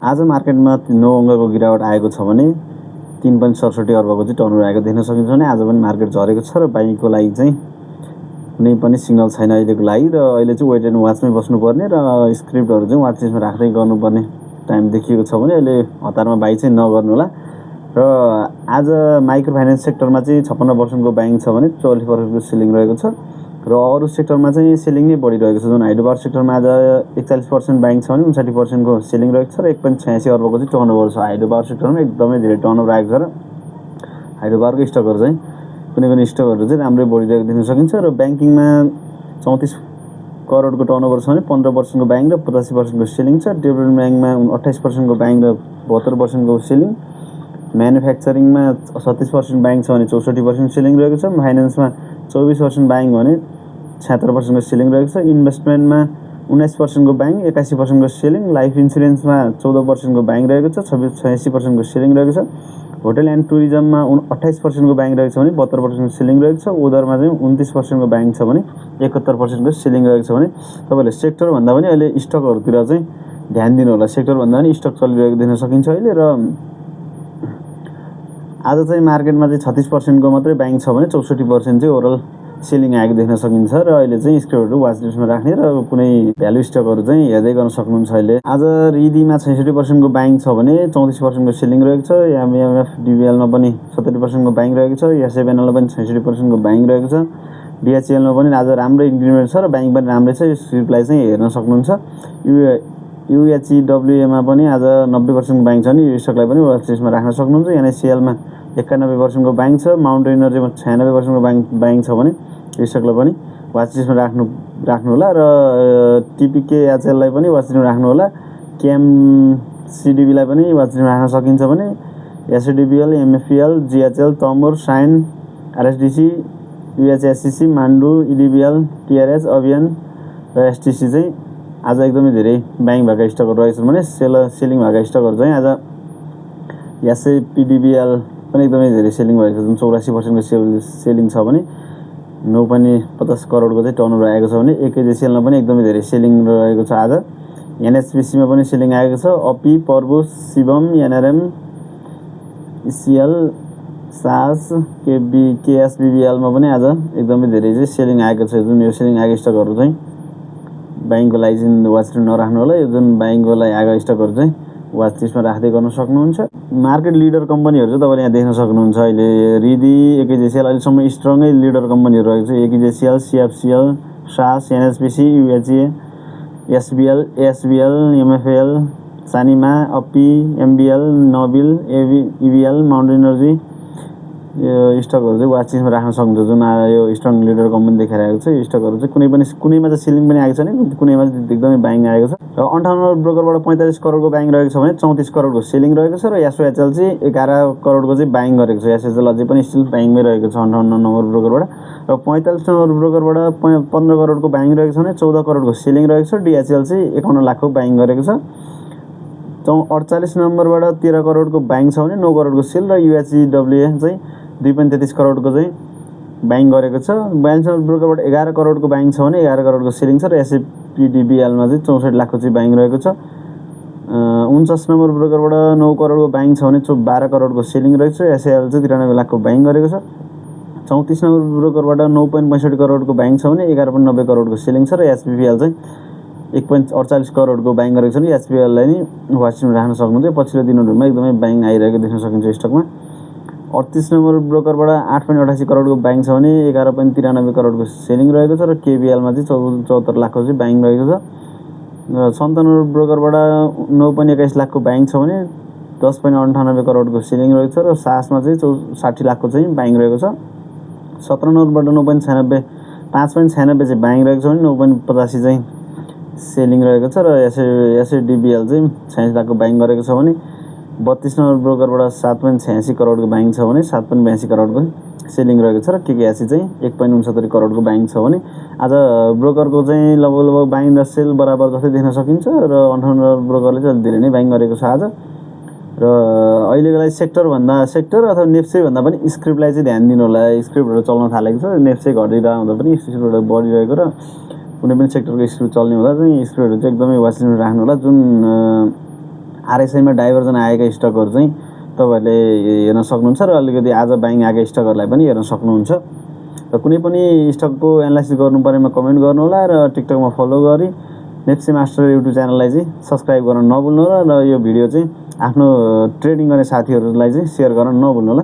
आज मार्केटमा 9 अङ्कको गिरावट आएको छ भने 3.67 अर्बको चाहिँ टर्नओभर आएको देख्न सकिन्छ भने आज पनि मार्केट झरेको छ र बाइङको लागि चाहिँ कुनै पनि सिग्नल छैन अहिलेको लागि र अहिले चाहिँ वेट एन्ड वाचमै बस्नुपर्ने र स्क्रिप्टहरू चाहिँ वाच लिस्टमा राख्दै गर्नुपर्ने टाइम देखिएको छ भने अहिले हतारमा बाइ चाहिँ नगर्नु होला। र आज माइक्रो फाइनेन्स सेक्टरमा चाहिँ 56% बाइङ छ भने 44% सेलिङ रहेको छ र अरू सेक्टरमा चाहिँ सेलिङ नै बढिरहेको छ। जुन हाइड्रो पावर सेक्टरमा आज 41% बाइङ छ भने 59% को सेलिङ रहेको छ र 1.86 अर्बको चाहिँ टर्नओभर छ। हाइड्रो पावर सेक्टरमा एकदमै धेरै टर्नओभर आएको छ र हाइड्रो पावरको स्टकहरू चाहिँ कुनै पनि स्टकहरू चाहिँ राम्रै बढिरहेको देख्न सकिन्छ। र ब्याङ्किङमा 34 करोडको टर्नओभर छ भने 15% को बाइङ र 85% को सेलिङ छ। डेभलपमेन्ट ब्याङ्कमा 28% को बाइङ र 72% को सेलिङ। म्यानुफ्याक्चरिङमा 37% बाइङ छ भने 64% सेलिङ रहेको छ। फाइनेन्समा 24% बाइङ भने 76% को सेलिङ रहेको छ। इन्भेस्टमेन्टमा 19% को बाइङ 81% को सेलिङ। लाइफ इन्सुरेन्समा 14% को बाइङ रहेको छ 86% को सेलिङ रहेको छ। होटल एन्ड टुरिज्ममा 28% को बाइङ रहेको छ भने 72% को सेलिङ रहेको छ। उधारमा चाहिँ 29% को बाइङ छ भने 71% को सेलिङ रहेको छ भने तपाईँले सेक्टर भन्दा पनि अहिले स्टकहरूतिर चाहिँ ध्यान दिनु होला। सेक्टर भन्दा पनि स्टक चलिरहेको देख्न सकिन्छ अहिले। र आज चाहिँ मार्केटमा चाहिँ 36% को मात्रै बाइङ छ भने 64% चाहिँ ओभरअल सेलिङ आएको देख्न सकिन्छ र अहिले चाहिँ स्क्रिप्टहरू वाच लिस्टमा राख्ने र कुनै भ्यालु स्टकहरू चाहिँ हेर्दै गर्न सक्नुहुन्छ। अहिले आज रिदीमा 66% को बाइङ छ भने 34% को सेलिङ रहेको छ। एमएमएफ डिबिएलमा पनि 70% को बाइङ रहेको छ। एसएबएनएलमा पनि 66% को बाइङ रहेको छ। डिएचएलमा पनि आज राम्रै इन्क्रिमेन्ट छ र बाइङ पनि राम्रै छ। स्क्रिप्टलाई चाहिँ हेर्न सक्नुहुन्छ। युएचडब्ल्युएमा पनि आज 90% बाइङ छ भने यो स्टकलाई पनि वाच लिस्टमा राख्न सक्नुहुन्छ। एनएससिएलमा 91% को बाइङ छ। माउन्ट एनर्जीमा 96% को बाइङ छ भने यो स्टकलाई पनि वाच लिस्टमा राख्नु होला। र टिपिके एचएललाई पनि वाच लिस्टमा राख्नु होला। केएमसिडिबीलाई पनि वाच लिस्टमा राख्न सकिन्छ भने एसडिबिएल, एमएफपिएल, जिएचएल, तमोर, साइन, आरएसडिसी, युएचएससिसी, मान्डु, इडिबिएल, टिआरएच, अभियान र एसटिसी चाहिँ आज एकदमै धेरै बाइङ भएका स्टकहरू रहेछन् भने सेलिङ भएका स्टकहरू चाहिँ आज एसएपीडिबिएल पनि एकदमै धेरै सेलिङ भएको छ। जुन 84% को सेलिङ छ भने 9.50 करोडको चाहिँ टर्नओभर आएको छ भने एकेजेसिएलमा पनि एकदमै धेरै सेलिङ रहेको छ। आज एनएचपिसीमा पनि सेलिङ आएको छ। अपी, पर्बो, शिवम, एनआरएम, इसिएल, सास, केएसबिबिएलमा पनि आज एकदमै धेरै चाहिँ सेलिङ आएको छ। जुन यो सेलिङ आएको स्टकहरू चाहिँ बाइङको लागि चाहिँ वाच लिस्ट नराख्नु होला। यो जुन बाइङको लागि आएको स्टकहरू चाहिँ वाच लिस्टमा राख्दै गर्न सक्नुहुन्छ। मार्केट लिडर कम्पनीहरू चाहिँ तपाईँले यहाँ देख्न सक्नुहुन्छ। अहिले रिदी, एकेजेसिएल अहिलेसम्म स्ट्रङै लिडर कम्पनीहरू रहेको छ। एकेजेसिएल, सिएफसिएल, सास, एनएचपिसी, युएचए, एसबिएल, एसबिएल, एमएफएल, सानिमा, अपी, एमबिएल, नबिल, इबिएल, माउन्ट एनर्जी यो स्टकहरू चाहिँ वाच लिस्टमा राख्न सक्नुहुन्छ। जुन यो स्ट्रङ लिडर कम्पनी देखाइरहेको छ यो स्टकहरू चाहिँ कुनैमा चाहिँ सेलिङ पनि आएको छ भने कुनैमा चाहिँ एकदमै बाइङ आएको छ। र 58 ब्रोकरबाट 45 करोडको बाइङ रहेको छ भने 34 करोडको सेलिङ रहेको छ। र एसओएचएल चाहिँ 11 करोडको चाहिँ बाइङ गरेको छ। एसओएचएल अझै पनि स्टिल बाइङमै रहेको छ 58 नम्बर ब्रोकरबाट। र 45 नम्बर ब्रोकरबाट 15 करोडको बाइङ रहेको छ भने 14 करोडको सेलिङ रहेको छ। डिएचएल चाहिँ 51 लाखको बाइङ गरेको छ। 48 नम्बरबाट 13 करोडको बाइङ छ भने 9 करोडको सेल। र युएचडब्ल्युए चाहिँ 2.33 करोडको चाहिँ बाइङ गरेको छ। 42 नम्बर ब्रोकरबाट 11 करोडको बाइङ छ भने 11 करोडको सेलिङ छ। र एसएपीडिबिएलमा चाहिँ 64 लाखको चाहिँ बाइङ रहेको छ। 49 नम्बर ब्रोकरबाट 9 करोडको बाइङ छ भने 12 करोडको सेलिङ रहेको छ। एसएएल चाहिँ 93 लाखको बाइङ गरेको छ। 34 नम्बर ब्रोकरबाट 9.65 करोडको बाइङ छ भने 11.90 करोडको सेलिङ छ। र एसपीपीएल चाहिँ 1.48 करोडको बाइङ गरेको छ भने एसपीएललाई नि वाच लिस्टमा राख्न सक्नुहुन्छ। पछिल्लो दिनहरूमा एकदमै बाइङ आइरहेको देख्न सकिन्छ स्टकमा। 38 नम्बर ब्रोकरबाट 8.88 करोडको बाइङ छ भने 11.93 करोडको सेलिङ रहेको छ। र केबिएलमा चाहिँ 74 लाखको चाहिँ बाइङ रहेको छ। र 57 नम्बर ब्रोकरबाट 9.21 लाखको बाइङ छ भने 10.98 करोडको सेलिङ रहेको छ। र सासमा चाहिँ 60 लाखको चाहिँ बाइङ रहेको छ। 17 नम्बरबाट 9.96 5.96 चाहिँ बाइङ रहेको छ भने 9.85 चाहिँ सेलिङ रहेको छ। र एसएडिबिएल चाहिँ 46 लाखको बाइङ गरेको छ भने 32 नम्बर ब्रोकरबाट 7.86 करोडको बाइङ छ भने 7.82 करोडको सेलिङ रहेको छ। र केकेएससी चाहिँ 1.69 करोडको बाइङ छ भने आज ब्रोकरको चाहिँ लगभग बाइङ र सेल बराबर जस्तै देख्न सकिन्छ। र 58 नम्बर ब्रोकरले चाहिँ धेरै नै बाइङ गरेको छ आज। र अहिलेको लागि सेक्टर अथवा नेप्से भन्दा पनि स्क्रिप्टलाई चाहिँ ध्यान दिनु होला। स्क्रिप्टहरू चल्न थालेको छ। नेप्से घटिरहँदा पनि स्क्रिप्टहरू बढिरहेको र कुनै पनि सेक्टरको स्क्रिप्ट चल्ने हुँदा चाहिँ स्क्रिप्टहरू चाहिँ एकदमै वाच लिस्टमा राख्नु होला। जुन आरएसआईमा डाइभर्जन आएका स्टकहरू चाहिँ तपाईहरुले हेर्न सक्नुहुन्छ र अलिकति आज बाइङ आएका स्टकहरूलाई पनि हेर्न सक्नुहुन्छ र कुनै पनि स्टकको एनालाइसिस गर्नु परेमा कमेन्ट गर्नु होला र टिकटकमा फलो गरी नेप्सी मास्टर युट्युब च्यानललाई चाहिँ सब्स्क्राइब गर्न नभुल्नु होला र यो भिडियो चाहिँ आफ्नो ट्रेडिङ गर्ने साथीहरूलाई चाहिँ शेयर गर्न नभुल्नु होला।